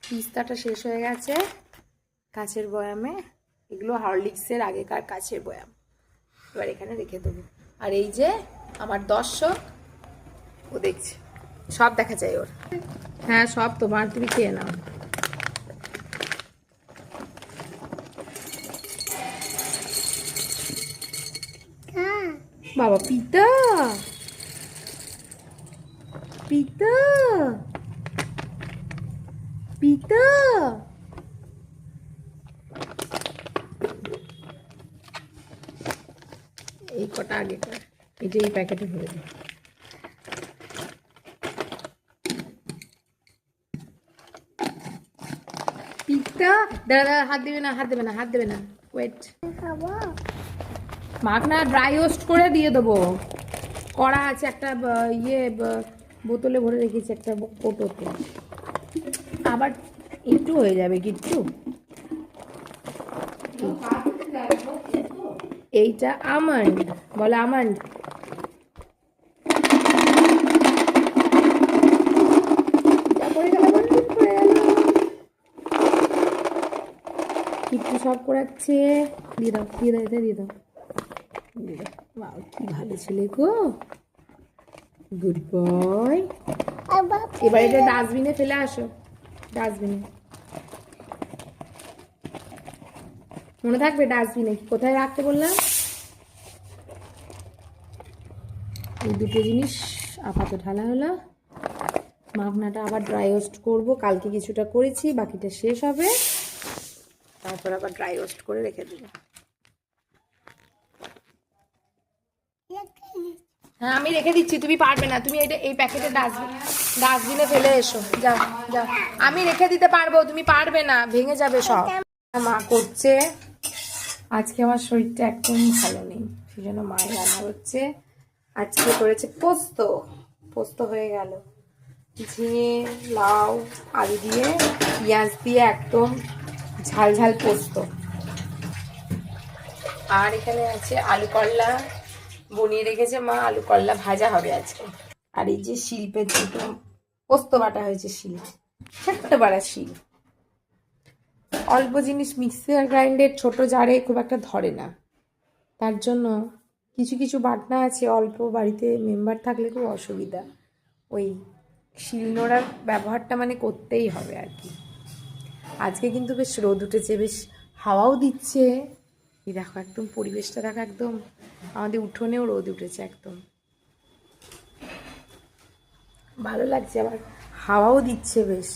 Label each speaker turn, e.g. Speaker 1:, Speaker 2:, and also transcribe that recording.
Speaker 1: পিস্তাটা শেষ হয়ে গেছে কাচের বয়ামে। এগুলো হরলিক্সের আগেকার কাচের বয়াম। এবার এখানে রেখে দেবো। আর এই যে আমার দর্শক, ও দেখছে, সব দেখা যায় ওর। হ্যাঁ সব তোমার, তুমি খেয়ে নাও। বাবা পিতা পিতা পিতা, এই কটা আগে কর, এই যে এই প্যাকেটে ভরে দিই। পিতা দাদা, হাত দেবে না, হাত দেবে না, হাত দেবে না, ওয়েট। মাখ না, ড্রাই রোস্ট করে দিয়ে দেবো। কড়া আছে একটা, ইয়ে বোতলে ভরে রেখেছি একটা কোটোতে। আবার একটু হয়ে যাবে কিচ্ছু। এইটা আমন্ড, বলে আমন্ড। কিচ্ছু সব করাচ্ছে। দিয়ে দাও, দিয়ে দাও, এটা দিয়ে দাও, দিয়ে দাও। বাহ, কি ভালো ছেলে গো, গুড বয়। এবার এটা ডাস্টবিনে ফেলে আসো, ডাস্টবিনে। মনে থাকবে ডাস্টবিনে কোথায় রাখতে বললাম। এই দুটো জিনিস আপাতত ঢালা হলো। মাখনাটা আবার ড্রাই রোস্ট করবো, কালকে কিছুটা করেছি, বাকিটা শেষ হবে, তারপর আবার ড্রাই রোস্ট করে রেখে দেবো। হ্যাঁ আমি রেখে দিচ্ছি, তুমি পারবে না, তুমি এটা এই প্যাকেটে ডাস্টবিনে ফেলে এসো, যাও যাও। আমি রেখে দিতে পারবো, তুমি পারবে না, ভেঙে যাবে সব। মা করছে, আজকে আমার শরীরটা একদম ভালো নেই, সেই জন্য মায়ের রান্না হচ্ছে। আজকে করেছে পোস্ত, পোস্ত হয়ে গেল ঝিঙে লাউ আলু দিয়ে পেঁয়াজ দিয়ে একদম ঝাল ঝাল পোস্ত। আর এখানে আছে আলু করলা বনিয়ে রেখেছে মা, আলু করলা ভাজা হবে আজকে। আর এই যে শিল্পের দুটো পোস্ত বাটা হয়েছে, শিল, ছোট্ট বাড়া শিল। অল্প জিনিস মিক্সার গ্রাইন্ডের ছোট জারে খুব একটা ধরে না, তার জন্য কিছু কিছু বাটনা আছে অল্প, বাড়িতে মেম্বার থাকলে খুব অসুবিধা, ওই শিলনোড়ার ব্যবহারটা মানে করতেই হবে আর কি। আজকে কিন্তু বেশ রোদ উঠেছে, বেশ হাওয়াও দিচ্ছে। এই দেখো একদম পরিবেশটা দেখো, একদম আমাদের উঠোনেও রোদ উঠেছে, একদম ভালো লাগছে, আবার হাওয়াও দিচ্ছে বেশ।